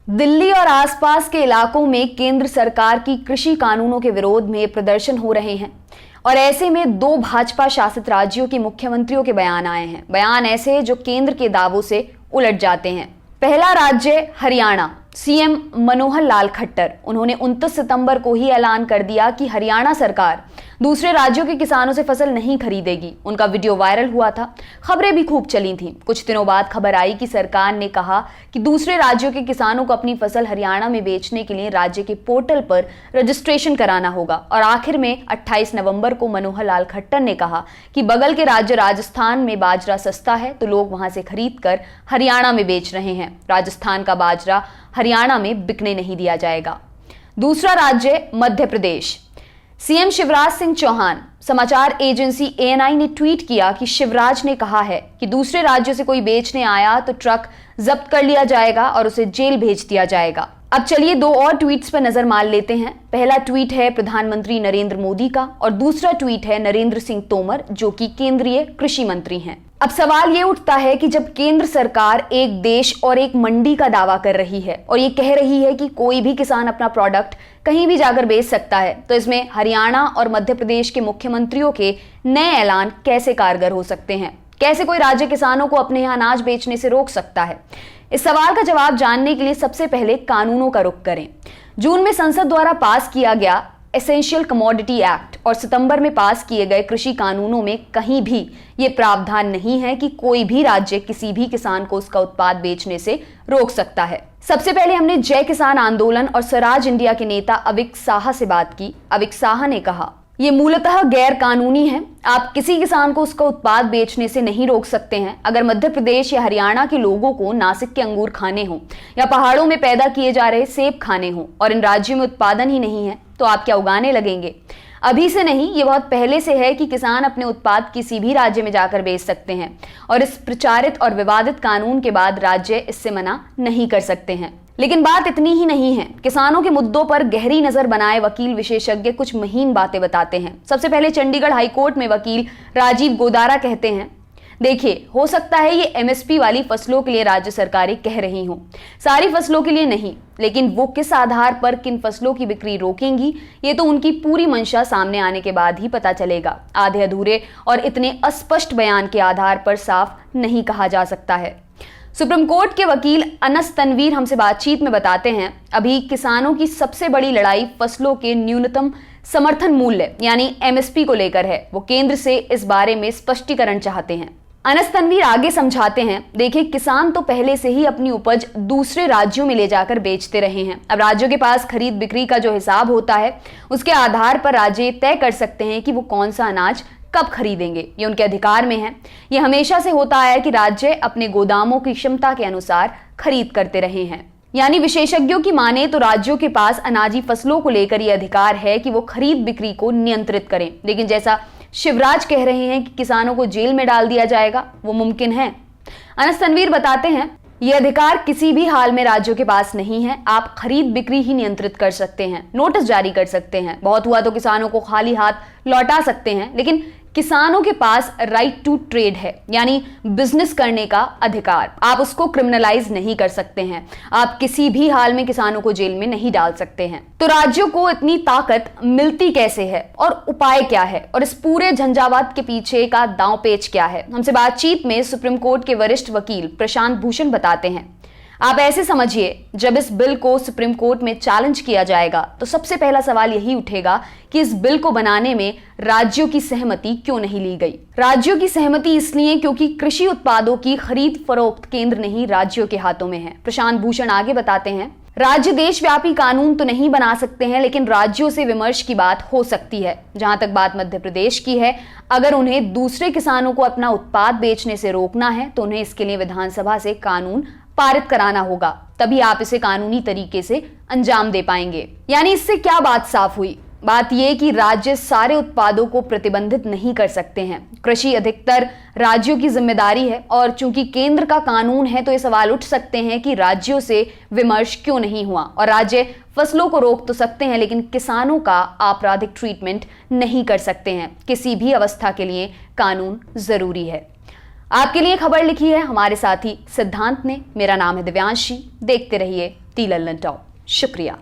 दिल्ली और आसपास के इलाकों में केंद्र सरकार की कृषि कानूनों के विरोध में प्रदर्शन हो रहे हैं और ऐसे में दो भाजपा शासित राज्यों के मुख्यमंत्रियों के बयान आए हैं। बयान ऐसे जो केंद्र के दावों से उलट जाते हैं। पहला राज्य हरियाणा, सीएम मनोहर लाल खट्टर, उन्होंने 29 सितंबर को ही ऐलान कर दिया कि हरियाणा सरकार दूसरे राज्यों के किसानों से फसल नहीं खरीदेगी। उनका वीडियो वायरल हुआ था, खबरें भी खूब चली थीं। कुछ दिनों बाद खबर आई कि सरकार ने कहा कि दूसरे राज्यों के किसानों को अपनी फसल हरियाणा में बेचने के लिए राज्य के पोर्टल पर रजिस्ट्रेशन कराना होगा। और आखिर में 28 नवंबर को मनोहर लाल खट्टर ने कहा कि बगल के राज्य राजस्थान में बाजरा सस्ता है तो लोग वहां से खरीद कर हरियाणा में बेच रहे हैं। राजस्थान का बाजरा हरियाणा में बिकने नहीं दिया जाएगा। दूसरा राज्य मध्य प्रदेश, सीएम शिवराज सिंह चौहान, समाचार एजेंसी एएनआई ने ट्वीट किया कि शिवराज ने कहा है कि दूसरे राज्यों से कोई बेचने आया तो ट्रक जब्त कर लिया जाएगा और उसे जेल भेज दिया जाएगा। अब चलिए दो और ट्वीट्स पर नजर मार लेते हैं। पहला ट्वीट है प्रधानमंत्री नरेंद्र मोदी का और दूसरा ट्वीट है नरेंद्र सिंह तोमर, जो कि केंद्रीय कृषि मंत्री हैं। अब सवाल ये उठता है कि जब केंद्र सरकार एक देश और एक मंडी का दावा कर रही है और ये कह रही है कि कोई भी किसान अपना प्रोडक्ट कहीं भी जाकर बेच सकता है, तो इसमें हरियाणा और मध्य प्रदेश के मुख्यमंत्रियों के नए ऐलान कैसे कारगर हो सकते हैं? कैसे कोई राज्य किसानों को अपने यहाँ अनाज बेचने से रोक सकता है? इस सवाल का जवाब जानने के लिए सबसे पहले कानूनों का रुख करें। जून में संसद द्वारा पास किया गया एसेंशियल कमोडिटी एक्ट और सितंबर में पास किए गए कृषि कानूनों में कहीं भी ये प्रावधान नहीं है कि कोई भी राज्य किसी भी किसान को उसका उत्पाद बेचने से रोक सकता है। सबसे पहले हमने जय किसान आंदोलन और स्वराज इंडिया के नेता अविक साहा से बात की। अविक साहा ने कहा, ये मूलतः गैर कानूनी है। आप किसी किसान को उसका उत्पाद बेचने से नहीं रोक सकते हैं। अगर मध्य प्रदेश या हरियाणा के लोगों को नासिक के अंगूर खाने हों या पहाड़ों में पैदा किए जा रहे सेब खाने हों और इन राज्यों में उत्पादन ही नहीं है, तो आप क्या उगाने लगेंगे? अभी से नहीं, ये बहुत पहले से है कि किसान अपने उत्पाद किसी भी राज्य में जाकर बेच सकते हैं और इस प्रचारित और विवादित कानून के बाद राज्य इससे मना नहीं कर सकते हैं। लेकिन बात इतनी ही नहीं है। किसानों के मुद्दों पर गहरी नजर बनाए वकील विशेषज्ञ कुछ महीन बातें बताते हैं। सबसे पहले चंडीगढ़ हाईकोर्ट में वकील राजीव गोदारा कहते हैं, देखिए, हो सकता है ये एमएसपी वाली फसलों के लिए राज्य सरकारें कह रही हों, सारी फसलों के लिए नहीं, लेकिन वो किस आधार पर किन फसलों की बिक्री रोकेंगी ये तो उनकी पूरी मंशा सामने आने के बाद ही पता चलेगा। आधे अधूरे और इतने अस्पष्ट बयान के आधार पर साफ नहीं कहा जा सकता है। सुप्रीम कोर्ट के वकील अनस तनवीर हमसे बातचीत में बताते हैं, अभी किसानों की सबसे बड़ी लड़ाई फसलों के न्यूनतम समर्थन मूल्य यानी एमएसपी को लेकर है। वो केंद्र से इस बारे में स्पष्टीकरण चाहते हैं। अनस तनवीर आगे समझाते हैं, देखिए, किसान तो पहले से ही अपनी उपज दूसरे राज्यों में ले जाकर बेचते रहे हैं। अब राज्यों के पास खरीद बिक्री का जो हिसाब होता है उसके आधार पर राज्य तय कर सकते हैं कि वो कौन सा अनाज कब खरीदेंगे। ये उनके अधिकार में है। ये हमेशा से होता आया है कि राज्य अपने गोदामों की क्षमता के अनुसार खरीद करते रहे हैं। यानी विशेषज्ञों की माने तो राज्यों के पास अनाजी फसलों को लेकर यह अधिकार है कि वो खरीद बिक्री को नियंत्रित करें। लेकिन जैसा शिवराज कह रहे हैं कि किसानों को जेल में डाल दिया जाएगा, वो मुमकिन है? अनस तनवीर बताते हैं, यह अधिकार किसी भी हाल में राज्यों के पास नहीं है। आप खरीद बिक्री ही नियंत्रित कर सकते हैं, नोटिस जारी कर सकते हैं, बहुत हुआ तो किसानों को खाली हाथ लौटा सकते हैं, लेकिन किसानों के पास राइट टू ट्रेड है, यानी बिजनेस करने का अधिकार। आप उसको क्रिमिनलाइज नहीं कर सकते हैं। आप किसी भी हाल में किसानों को जेल में नहीं डाल सकते हैं। तो राज्यों को इतनी ताकत मिलती कैसे है और उपाय क्या है और इस पूरे झंझावात के पीछे का दांव पेच क्या है? हमसे बातचीत में सुप्रीम कोर्ट के वरिष्ठ वकील प्रशांत भूषण बताते हैं, आप ऐसे समझिए, जब इस बिल को सुप्रीम कोर्ट में चैलेंज किया जाएगा तो सबसे पहला सवाल यही उठेगा कि इस बिल को बनाने में राज्यों की सहमति क्यों नहीं ली गई। राज्यों की सहमति इसलिए क्योंकि कृषि उत्पादों की खरीद फरोख्त केंद्र नहीं राज्यों के हाथों में है। प्रशांत भूषण आगे बताते हैं, राज्य देशव्यापी कानून तो नहीं बना सकते हैं, लेकिन राज्यों से विमर्श की बात हो सकती है। जहां तक बात मध्य प्रदेश की है, अगर उन्हें दूसरे किसानों को अपना उत्पाद बेचने से रोकना है तो उन्हें इसके लिए विधानसभा से कानून पारित कराना होगा, तभी आप इसे कानूनी तरीके से अंजाम दे पाएंगे। यानी इससे क्या बात साफ हुई? बात यह कि राज्य सारे उत्पादों को प्रतिबंधित नहीं कर सकते हैं। कृषि अधिकतर राज्यों की जिम्मेदारी है और चूंकि केंद्र का कानून है तो ये सवाल उठ सकते हैं कि राज्यों से विमर्श क्यों नहीं हुआ। और राज्य फसलों को रोक तो सकते हैं लेकिन किसानों का आपराधिक ट्रीटमेंट नहीं कर सकते हैं। किसी भी अवस्था के लिए कानून जरूरी है। आपके लिए खबर लिखी है हमारे साथी सिद्धांत ने। मेरा नाम है दिव्यांशी। देखते रहिए टी लल्लन टॉप। शुक्रिया।